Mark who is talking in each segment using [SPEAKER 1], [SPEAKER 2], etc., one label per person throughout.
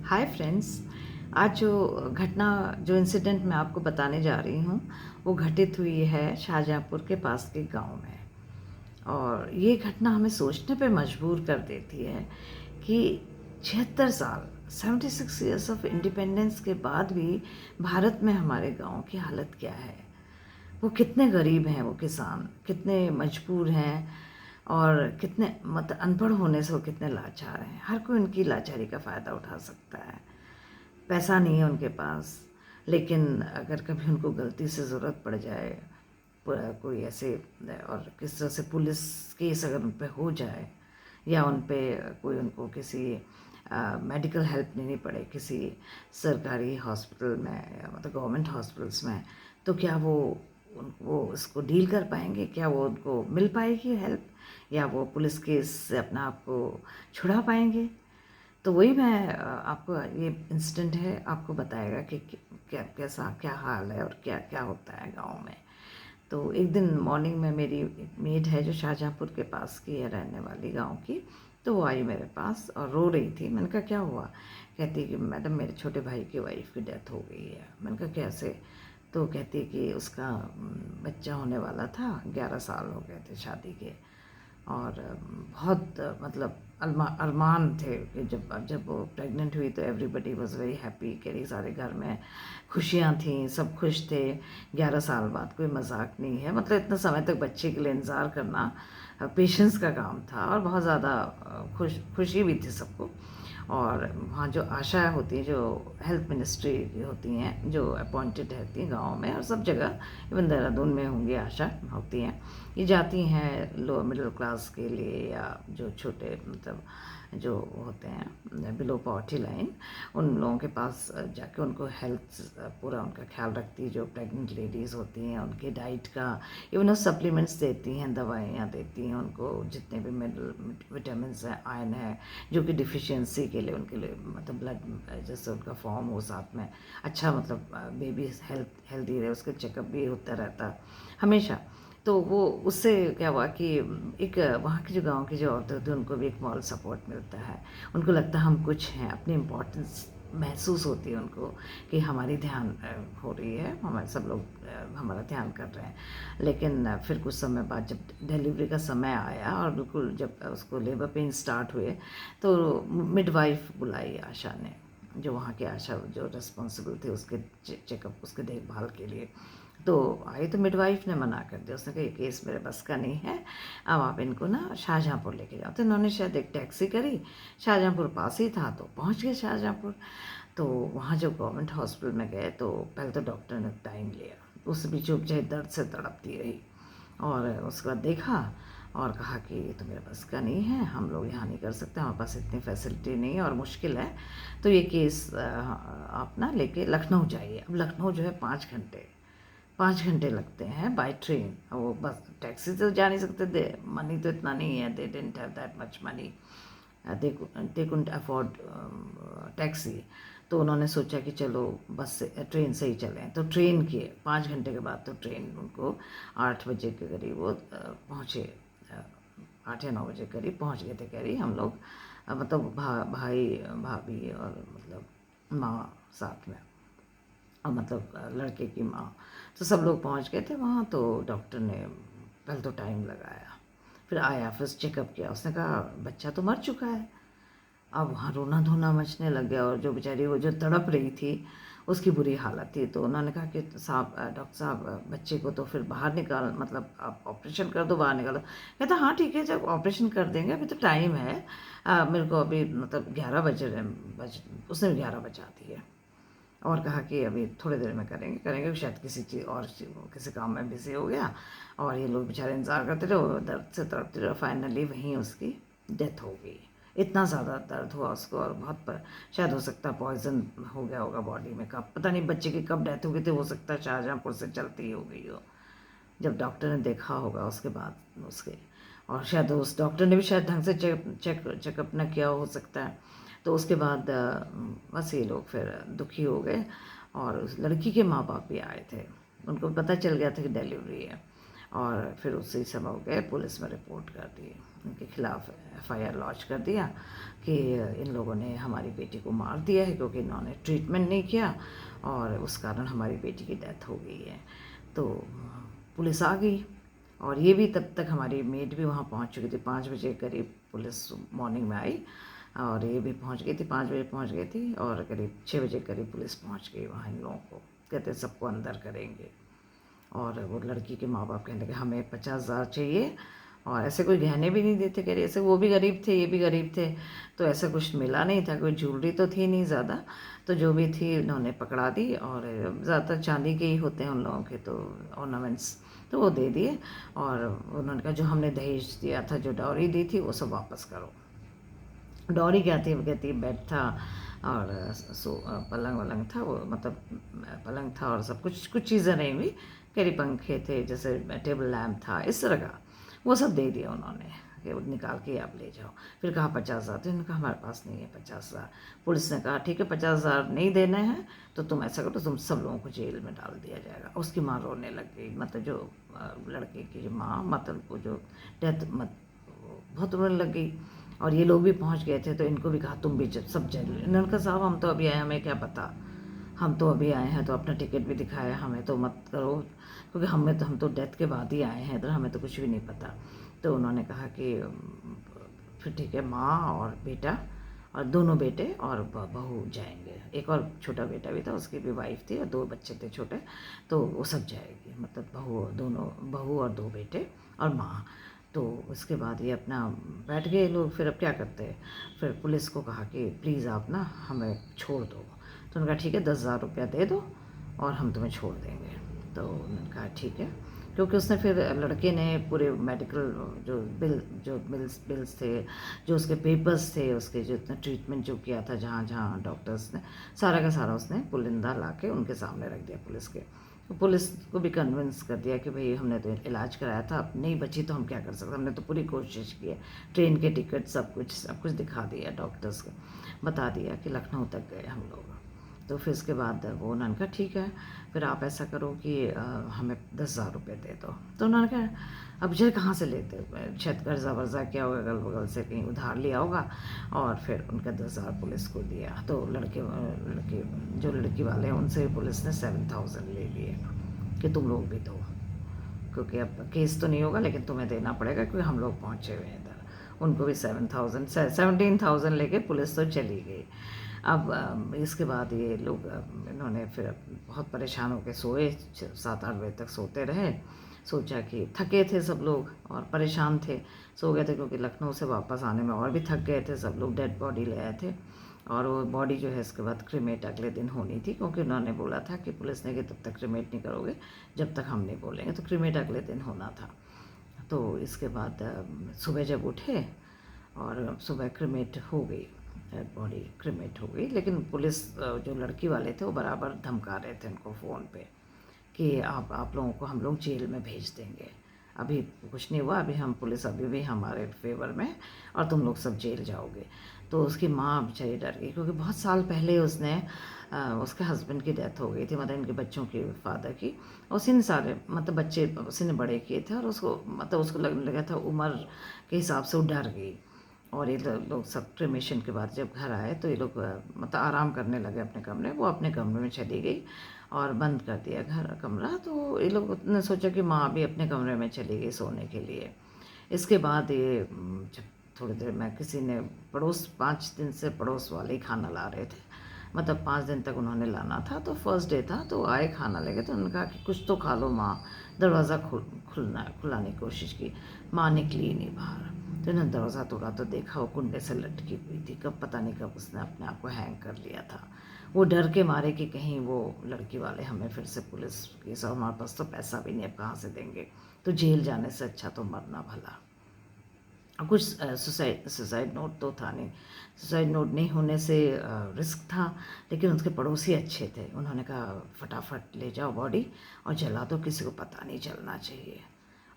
[SPEAKER 1] Hi friends. आज जो incident मैं आपको बताने जा रही हूँ वो घटित हुई है शाहजहाँपुर के पास के गांव में। और ये घटना हमें सोचने पे मजबूर कर देती है कि 76 साल 76 ईयर्स ऑफ इंडिपेंडेंस के बाद भी भारत में हमारे गांव की हालत क्या है। वो कितने गरीब हैं, वो किसान कितने मजबूर हैं और कितने अनपढ़ होने से वो कितने लाचार हैं। हर कोई उनकी लाचारी का फ़ायदा उठा सकता है। पैसा नहीं है उनके पास, लेकिन अगर कभी उनको गलती से ज़रूरत पड़ जाए, कोई ऐसे और किस तरह से पुलिस केस अगर उन पे हो जाए या उन पे कोई उनको किसी मेडिकल हेल्प लेनी पड़े किसी सरकारी हॉस्पिटल में या मतलब गवर्नमेंट हॉस्पिटल्स में, तो क्या वो उसको डील कर पाएंगे? क्या वो उनको मिल पाएगी हेल्प, या वो पुलिस केस से अपना आप को छुड़ा पाएंगे? तो वही मैं आपको ये इंसिडेंट है आपको बताएगा कि कैसा क्या हाल है और क्या क्या होता है गांव में। तो एक दिन मॉर्निंग में मेरी एक मेड है जो शाहजहाँपुर के पास की है, रहने वाली गांव की। तो वो आई मेरे पास और रो रही थी। मैंने कहा क्या हुआ? कहती कि मैडम मेरे छोटे भाई की वाइफ की डेथ हो गई है। मैंने कहा कैसे? तो कहती कि उसका बच्चा होने वाला था, 11 साल हो गए थे शादी के। और बहुत मतलब अरमान थे कि जब जब वो प्रेग्नेंट हुई तो एवरीबडी वाज वेरी हैप्पी, कई सारे घर में खुशियाँ थीं, सब खुश थे। 11 साल बाद कोई मजाक नहीं है, मतलब इतना समय तक बच्चे के लिए इंतज़ार करना पेशेंस का काम था। और बहुत ज़्यादा खुशी भी थी सबको। और वहाँ जो आशा होती है, जो हेल्थ मिनिस्ट्री की होती हैं, जो अपॉइंटेड रहती हैं गाँव में और सब जगह, इवन देहरादून में होंगी आशा होती हैं, ये जाती हैं लो मिडिल क्लास के लिए या जो छोटे मतलब जो होते हैं बिलो पॉवर्टी लाइन, उन लोगों के पास जाके उनको हेल्थ पूरा उनका ख्याल रखती है। जो प्रेग्नेंट लेडीज़ होती हैं उनके डाइट का इवन वो सप्लीमेंट्स देती हैं, दवाइयाँ देती हैं उनको, जितने भी मिनरल विटामिन है, आयरन है, जो कि डिफिशियंसी के लिए उनके लिए मतलब ब्लड जैसे उनका फॉर्म हो साथ में अच्छा, मतलब बेबी हेल्दी रहे, उसका चेकअप भी होता रहता हमेशा। तो वो उससे क्या हुआ कि एक वहाँ की जो गांव की जो औरतें होती हैं उनको भी एक मॉरल सपोर्ट मिलता है। उनको लगता है हम कुछ हैं, अपनी इम्पोर्टेंस महसूस होती है उनको कि हमारी ध्यान हो रही है, हमारे सब लोग हमारा ध्यान कर रहे हैं। लेकिन फिर कुछ समय बाद जब डिलीवरी का समय आया और बिल्कुल जब उसको लेबर पेन स्टार्ट हुए, तो मिडवाइफ बुलाई आशा ने, जो वहाँ की आशा जो रिस्पॉन्सिबल थे उसके चेकअप उसके देखभाल के लिए। तो आई तो मिडवाइफ ने मना कर दिया। उसने कहा ये केस मेरे बस का नहीं है, अब आप इनको ना शाहजहाँपुर लेके जाओ। तो इन्होंने शायद एक टैक्सी करी, शाहजहाँपुर पास ही था तो पहुँच गए शाहजहाँपुर। तो वहाँ जब गवर्नमेंट हॉस्पिटल में गए तो पहले तो डॉक्टर ने टाइम लिया, उस बीच उपचार दर्द से तड़पती रही। और उसके बाद देखा और कहा कि ये तो मेरे बस का नहीं है, हम लोग यहाँ नहीं कर सकते, हमारे पास इतनी फैसिलिटी नहीं है और मुश्किल है। तो ये केस आप ना लेके लखनऊ जाइए। अब लखनऊ जो है 5 घंटे, 5 घंटे लगते हैं बाय ट्रेन। वो बस टैक्सी से जा नहीं सकते, दे मनी तो इतना नहीं है, they didn't have that much money, they couldn't afford taxi. तो उन्होंने सोचा कि चलो बस से ट्रेन से ही चलें। तो ट्रेन किए 5 घंटे के बाद तो ट्रेन उनको 8 बजे के करीब वो पहुँचे, 8 या 9 बजे करीब पहुँच गए थे। कह रही हम लोग मतलब भाई भाभी और मतलब माँ साथ में, और मतलब लड़के की माँ, तो सब लोग पहुंच गए थे वहाँ। तो डॉक्टर ने पहले तो टाइम लगाया, फिर आया, फिर चेकअप किया। उसने कहा बच्चा तो मर चुका है। अब वहाँ रोना धोना मचने लग गया और जो बेचारी वो जो तड़प रही थी उसकी बुरी हालत थी। तो उन्होंने कहा कि साहब डॉक्टर साहब बच्चे को तो फिर बाहर निकाल, मतलब आप ऑपरेशन कर दो, बाहर निकालो। कहता हाँ ठीक है, जब ऑपरेशन कर देंगे, अभी तो टाइम है। मेरे को अभी मतलब 11 बज रहे उसने भी 11 बजा दिए और कहा कि अभी थोड़ी देर में करेंगे शायद किसी चीज़ और किसी काम में बिजी हो गया। और ये लोग बेचारे इंतज़ार करते रहे, दर्द से तड़पते रहे। फाइनली वहीं उसकी डेथ हो गई। इतना ज़्यादा दर्द हुआ उसको और बहुत पर शायद हो सकता है पॉइजन हो गया होगा बॉडी में, कब पता नहीं बच्चे की कब डेथ हो गई थी। हो सकता है शाहजहाँपुर से चलती ही हो गई हो, जब डॉक्टर ने देखा होगा उसके बाद उसके। और शायद उस डॉक्टर ने भी शायद ढंग से चेकअप न किया हो सकता है। तो उसके बाद बस ये लोग फिर दुखी हो गए। और उस लड़की के माँ बाप भी आए थे, उनको पता चल गया था कि डिलीवरी है, और फिर उसी समय हो गए पुलिस में रिपोर्ट कर दी। उनके खिलाफ़ एफआईआर लॉन्च कर दिया कि इन लोगों ने हमारी बेटी को मार दिया है क्योंकि इन्होंने ट्रीटमेंट नहीं किया और उस कारण हमारी बेटी की डेथ हो गई है। तो पुलिस आ गई और ये भी तब तक हमारी मेड भी वहाँ पहुँच चुकी थी। 5 बजे करीब पुलिस मॉर्निंग में आई और ये भी पहुँच गई थी, 5 बजे पहुँच गई थी और करीब 6 बजे करीब पुलिस पहुँच गई वहाँ इन लोगों को। कहते सबको अंदर करेंगे और वो लड़की के माँ बाप कहने लगे हमें 50,000 चाहिए और ऐसे कोई गहने भी नहीं देते। कह रहे ऐसे वो भी गरीब थे, ये भी गरीब थे, तो ऐसा कुछ मिला नहीं था, कोई ज्वेलरी तो थी नहीं ज़्यादा, तो जो भी थी उन्होंने पकड़ा दी और ज़्यादातर चांदी के ही होते हैं उन लोगों के तो ऑर्नामेंट्स, तो वो दे दिए और उन्होंने कहा जो हमने दहेज दिया था, जो डाउरी दी थी वो सब वापस करो। डॉरी क्या थी, वो कहती बेड था और पलंग वलंग था, वो मतलब पलंग था और सब कुछ चीज़ें नहीं हुई, कई पंखे थे, जैसे टेबल लैम्प था, इस तरह का वो सब दे दिया उन्होंने कि वो निकाल के आप ले जाओ। फिर कहा 50,000, तो इन्होंने कहा हमारे पास नहीं है 50,000। पुलिस ने कहा ठीक है 50,000 नहीं देने हैं तो तुम ऐसा करो, तुम सब लोगों को जेल में डाल दिया जाएगा। उसकी माँ रोने लग गई, मतलब जो लड़के की माँ, मतलब वो जो डेथ बहुत रोने लग गई और ये लोग भी पहुंच गए थे, तो इनको भी कहा तुम भी सब चल। इन्होंने कहा साहब हम तो अभी आए, हमें क्या पता, हम तो अभी आए हैं, तो अपना टिकट भी दिखाया, हमें तो मत करो क्योंकि हम तो डेथ के बाद ही आए हैं, तो हमें तो कुछ भी नहीं पता। तो उन्होंने कहा कि फिर ठीक है, माँ और बेटा और दोनों बेटे और बहू जाएंगे। एक और छोटा बेटा भी था, उसकी भी वाइफ थी और 2 बच्चे थे छोटे, तो वो सब जाएगी, मतलब बहू और 2 बेटे और माँ। तो उसके बाद ये अपना बैठ गए लोग। फिर अब क्या करते हैं, फिर पुलिस को कहा कि प्लीज़ आप ना हमें छोड़ दो। तो उन्होंने कहा ठीक है 10,000 रुपया दे दो और हम तुम्हें छोड़ देंगे। तो उन्होंने कहा ठीक है, क्योंकि उसने फिर लड़के ने पूरे मेडिकल जो बिल्स थे, जो उसके पेपर्स थे, उसके जो इतना ट्रीटमेंट जो किया था जहाँ जहाँ डॉक्टर्स ने, सारा का सारा उसने पुलिंदा ला के उनके सामने रख दिया पुलिस के। तो पुलिस को भी कन्विंस कर दिया कि भाई हमने तो इलाज कराया था, अब नहीं बची तो हम क्या कर सकते, हमने तो पूरी कोशिश की है, ट्रेन के टिकट सब कुछ दिखा दिया डॉक्टर्स को, बता दिया कि लखनऊ तक गए हम लोग। तो फिर उसके बाद वो उन्होंने कहा ठीक है, फिर आप ऐसा करो कि हमें 10,000 रुपये दे दो। तो उन्होंने कहा अब जो कहाँ से लेते, शायद कर्जा वर्जा क्या होगा, अगल बगल से कहीं उधार लिया होगा, और फिर उनका 10,000 पुलिस को दिया। तो लड़की वाले हैं उनसे पुलिस ने 7,000 ले लिए कि तुम लोग भी दो, क्योंकि अब केस तो नहीं होगा लेकिन तुम्हें देना पड़ेगा क्योंकि हम लोग पहुँचे हुए हैं इधर। उनको भी 17,000 लेके पुलिस तो चली गई। अब इसके बाद ये लोग इन्होंने फिर बहुत परेशान होकर सोए, 7-8 बजे तक सोते रहे। सोचा कि थके थे सब लोग और परेशान थे, सो गए थे क्योंकि लखनऊ से वापस आने में और भी थक गए थे सब लोग। डेड बॉडी ले आए थे और वो बॉडी जो है इसके बाद क्रीमेट अगले दिन होनी थी, क्योंकि उन्होंने बोला था कि पुलिस ने कि तब तक क्रीमेट नहीं करोगे जब तक हम नहीं बोलेंगे, तो क्रीमेट अगले दिन होना था। तो इसके बाद सुबह जब उठे और सुबह क्रीमेट हो गई, बॉडी क्रीमेट हो गई, लेकिन पुलिस जो लड़की वाले थे वो बराबर धमका रहे थे उनको फ़ोन पे कि आप लोगों को हम लोग जेल में भेज देंगे, अभी कुछ नहीं हुआ, अभी हम पुलिस अभी भी हमारे फेवर में और तुम लोग सब जेल जाओगे। तो उसकी माँ बेचारी डर गई क्योंकि बहुत साल पहले उसके हस्बैंड की डेथ हो गई थी, मतलब इनके बच्चों की, फादर की। उसी ने सारे मतलब बच्चे उसी ने बड़े किए थे और उसको लगने लगा था उम्र के हिसाब से वो डर गई। और ये लोग सब क्रिमेशन के बाद जब घर आए तो ये लोग मतलब आराम करने लगे अपने कमरे, वो अपने कमरे में चली गई और बंद कर दिया कमरा। तो ये लोग ने सोचा कि माँ भी अपने कमरे में चली गई सोने के लिए। इसके बाद ये जब थोड़ी देर में किसी ने 5 दिन से पड़ोस वाले ही खाना ला रहे थे, मतलब 5 दिन तक उन्होंने लाना था, तो फर्स्ट डे था तो आए खाना लेके, तो उन्होंने कहा कि कुछ तो खा लो माँ। दरवाज़ा खुलाने की कोशिश की, माँ निकली नहीं बाहर। तो इन्होंने दरवाज़ा तोड़ा तो देखा वो कुंडे से लटकी हुई थी, कब पता नहीं कब उसने अपने आप को हैंग कर लिया था। वो डर के मारे कि कहीं वो लड़की वाले हमें फिर से पुलिस केस, और हमारे पास तो पैसा भी नहीं, अब कहाँ से देंगे, तो जेल जाने से अच्छा तो मरना भला। कुछ सुसाइड नोट तो था नहीं, सुसाइड नोट नहीं होने से रिस्क था, लेकिन उसके पड़ोसी अच्छे थे, उन्होंने कहा फटाफट ले जाओ बॉडी और जला दो, किसी को पता नहीं चलना चाहिए।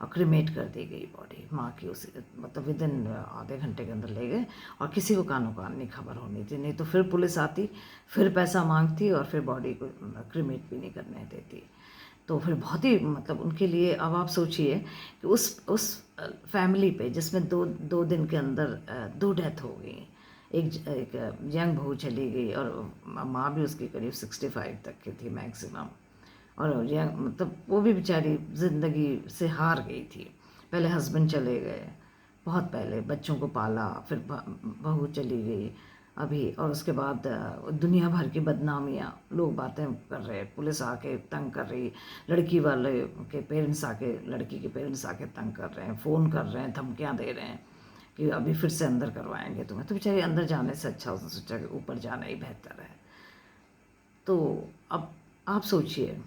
[SPEAKER 1] और क्रिमेट कर दी गई बॉडी माँ की, उसी मतलब विदिन आधे घंटे के अंदर ले गए और किसी को कानो कान नहीं खबर होनी थी, नहीं तो फिर पुलिस आती, फिर पैसा मांगती और फिर बॉडी को क्रिमेट भी नहीं करने देती। तो फिर बहुत ही मतलब उनके लिए, अब आप सोचिए कि उस फैमिली पे जिसमें दो दो दिन के अंदर दो डेथ हो गई। एक यंग बहू चली गई और माँ भी उसकी करीब 65 तक की थी मैक्सिमम। और यंग मतलब वो भी बेचारी ज़िंदगी से हार गई थी। पहले हस्बैंड चले गए, बहुत पहले बच्चों को पाला, फिर बहू चली गई अभी, और उसके बाद दुनिया भर की बदनामियाँ, लोग बातें कर रहे, पुलिस आके तंग कर रही, लड़की वाले के पेरेंट्स आके, लड़की के पेरेंट्स आके तंग कर रहे हैं, फ़ोन कर रहे हैं, धमकियाँ दे रहे हैं कि अभी फिर से अंदर करवाएंगे तुम्हें। तो बेचारी अंदर जाने से अच्छा उसने सोचा कि ऊपर जाना ही बेहतर है। तो अब आप सोचिए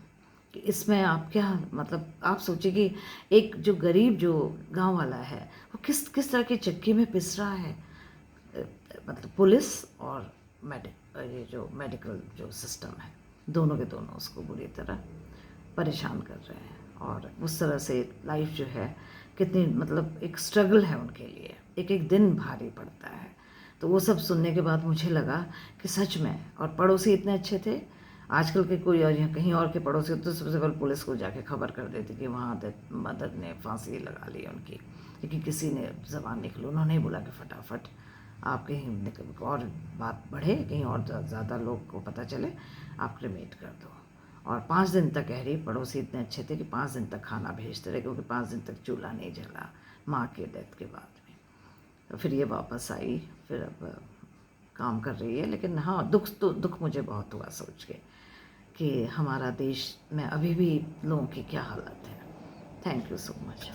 [SPEAKER 1] कि इसमें आप क्या, मतलब आप सोचिए कि एक जो गरीब जो गांव वाला है वो किस किस तरह के चक्की में पिस रहा है। मतलब पुलिस और ये जो मेडिकल जो सिस्टम है, दोनों के दोनों उसको बुरी तरह परेशान कर रहे हैं। और उस तरह से लाइफ जो है कितनी, मतलब एक स्ट्रगल है उनके लिए, एक एक दिन भारी पड़ता है। तो वो सब सुनने के बाद मुझे लगा कि सच में, और पड़ोसी इतने अच्छे थे। आजकल के कोई और या कहीं और के पड़ोसी होते तो सबसे पहले पुलिस को जाके खबर कर देती कि वहाँ मदर ने फांसी लगा ली उनकी, क्योंकि किसी ने ज़बान निकली, उन्होंने ही बोला कि फटाफट आप कहीं और बात बढ़े, कहीं और ज़्यादा लोग को पता चले, आप क्रिमेट कर दो। और 5 दिन तक, कह रही पड़ोसी इतने अच्छे थे कि 5 दिन तक खाना भेजते रहे, क्योंकि 5 दिन तक चूल्हा नहीं जला माँ के डेथ के बाद में। तो फिर ये वापस आई, फिर अब काम कर रही है। लेकिन हाँ, दुख मुझे बहुत हुआ सोच के कि हमारा देश में अभी भी लोगों की क्या हालत है। Thank you so much.